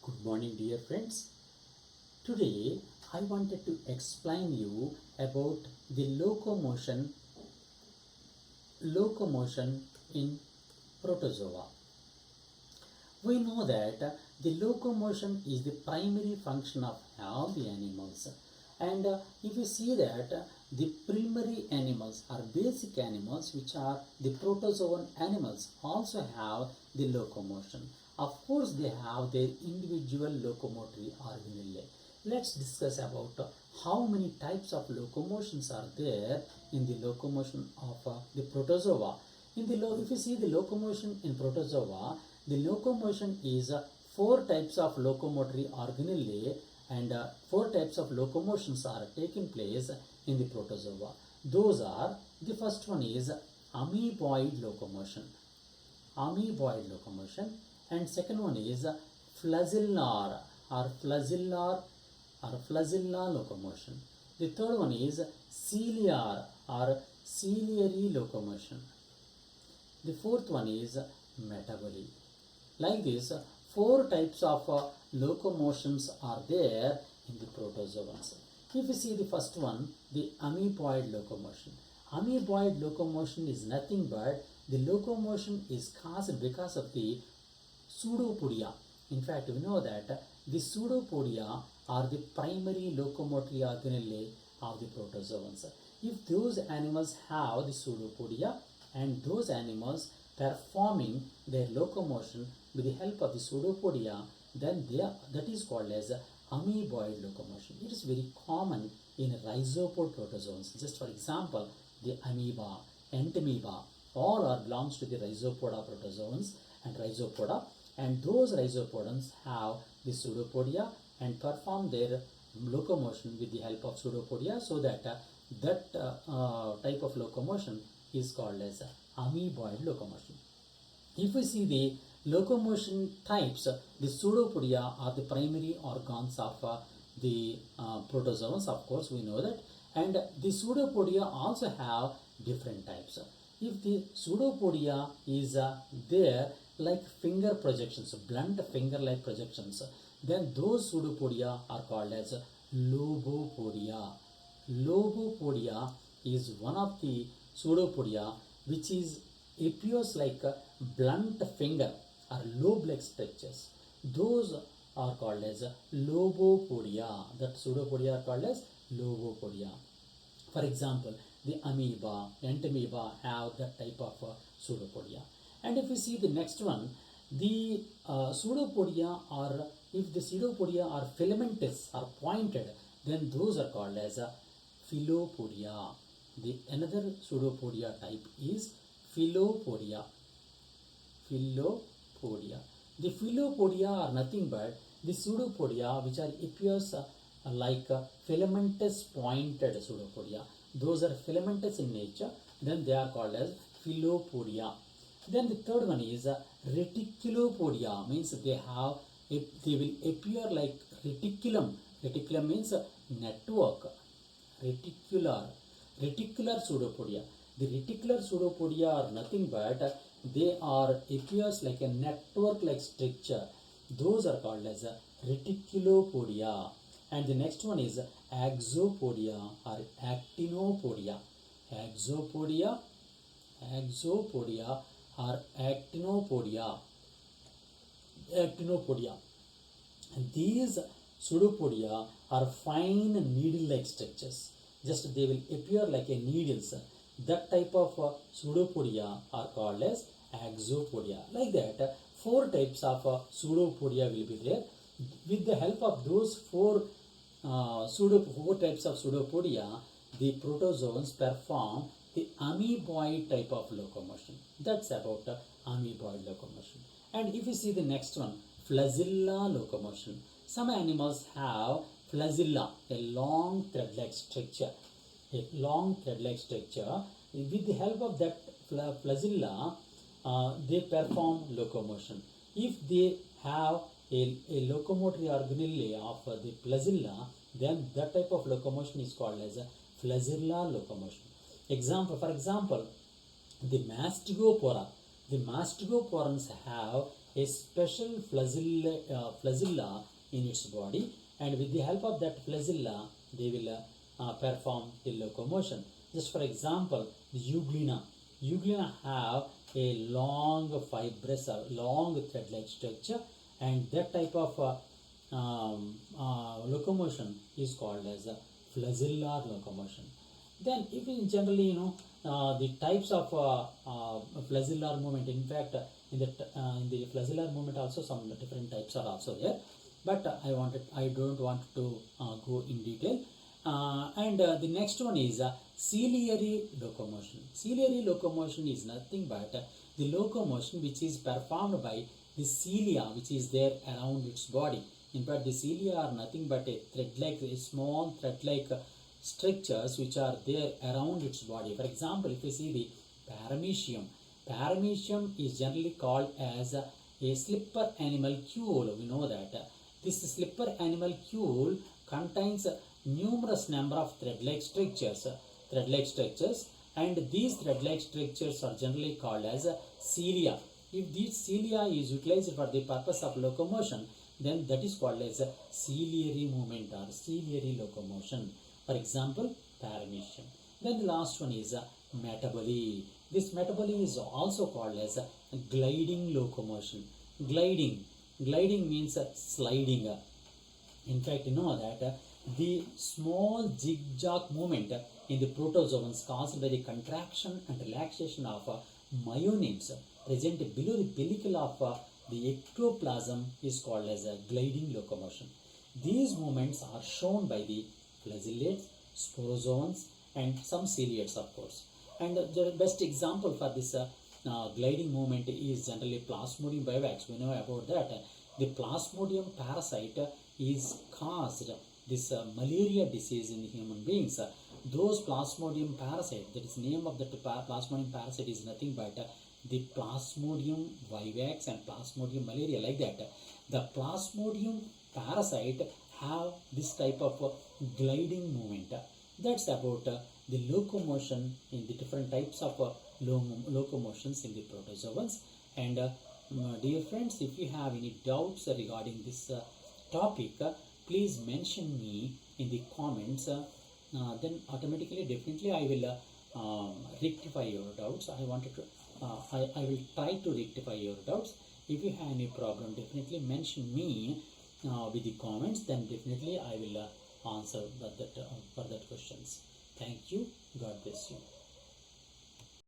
Good morning, dear friends. Today I wanted to explain you about the locomotion in protozoa. We know that the locomotion is the primary function of all the animals, and if you see that the primary animals or basic animals, which are the protozoan animals, also have the locomotion. Of course they have their individual locomotory organelle. Let's discuss about how many types of locomotions are there in the locomotion of the protozoa. If you see the locomotion in protozoa, the locomotion is four types of locomotory organelle, and four types of locomotions are taking place in the protozoa. Those are, the first one is amoeboid locomotion, and second one is flagillar locomotion. The third one is ciliar or ciliary locomotion. The fourth one is metabolic. Like this, four types of locomotions are there in the protozoans. If you see the first one, the amoeboid locomotion. Amoeboid locomotion is nothing but the locomotion is caused because of the pseudopodia. In fact, we know that the pseudopodia are the primary locomotory organelle of the protozoans. If those animals have the pseudopodia and those animals performing their locomotion with the help of the pseudopodia, then that is called as amoeboid locomotion. It is very common in rhizopod protozoans. Just for example, the amoeba, entamoeba, all are belongs to the rhizopoda protozoans and rhizopoda, and those rhizopodans have the pseudopodia and perform their locomotion with the help of pseudopodia, so that type of locomotion is called as amoeboid locomotion. If we see the locomotion types, the pseudopodia are the primary organs of the protozoans, of course we know that, and the pseudopodia also have different types. If the pseudopodia is there like finger projections, blunt finger-like projections, then those pseudopodia are called as lobopodia. Lobopodia is one of the pseudopodia which appears like a blunt finger or lobe-like structures. Those are called as lobopodia. That pseudopodia are called as lobopodia. For example, the amoeba, entamoeba have that type of pseudopodia. And if we see the next one, the pseudopodia are, if the pseudopodia are filamentous or pointed, then those are called as philopodia. The another pseudopodia type is philopodia. The philopodia are nothing but the pseudopodia which appears like filamentous pointed pseudopodia. Those are filamentous in nature, then they are called as philopodia. Then the third one is reticulopodia, means they will appear like reticulum. Reticulum means network. Reticular pseudopodia. The reticular pseudopodia are nothing but they appears like a network like structure. Those are called as reticulopodia. And the next one is axopodia or actinopodia. Axopodia or actinopodia. And these pseudopodia are fine needle-like structures. Just they will appear like a needles. That type of pseudopodia are called as axopodia. Like that, four types of pseudopodia will be there. With the help of those four types of pseudopodia, the protozoans perform the amoeboid type of locomotion. That's about amoeboid locomotion. And if you see the next one, flagella locomotion. Some animals have flagella, a long thread-like structure. With the help of that flagella, they perform locomotion. If they have a locomotory organelle of the flagella, then that type of locomotion is called as a flagella locomotion. For example, the mastigophora. The mastigophorans have a special flagella in its body, and with the help of that flagella they will perform the locomotion. Just for example, the euglena. Euglena have a long fibrous, long thread-like structure, and that type of locomotion is called as a flagellar locomotion. Then, if in generally the types of flagellar movement, in fact, in the flagellar movement also some different types are also there, but I don't want to go in detail. And the next one is ciliary locomotion. Ciliary locomotion is nothing but the locomotion which is performed by the cilia which is there around its body. In fact, the cilia are nothing but a small thread-like structures which are there around its body. For example, if you see the paramecium, paramecium is generally called as a slipper animalcule. We know that this slipper animalcule contains numerous number of thread-like structures, and these thread-like structures are generally called as cilia. If these cilia is utilized for the purpose of locomotion, then that is called as ciliary movement or ciliary locomotion. For example, paramecium. Then the last one is metaboly. This metaboly is also called as gliding locomotion. Gliding means sliding. In fact, you know that the small zigzag movement in the protozoans caused by the contraction and relaxation of myonins present below the pellicle of the ectoplasm is called as a gliding locomotion. These movements are shown by the flagellates, sporozoans, and some ciliates, of course. And the best example for this gliding movement is generally Plasmodium vivax. We know about that. The Plasmodium parasite is caused this malaria disease in human beings. Those Plasmodium parasite, that is name of the Plasmodium parasite is nothing but the Plasmodium vivax and Plasmodium malaria, like that. The Plasmodium parasite have this type of gliding movement. That's about the locomotion in the different types of locomotions in the protozoans. And dear friends, if you have any doubts regarding this topic, please mention me in the comments. Then automatically, definitely, I will rectify your doubts. I will try to rectify your doubts. If you have any problem, definitely mention me with the comments. Then definitely I will answer for that questions. Thank you. God bless you.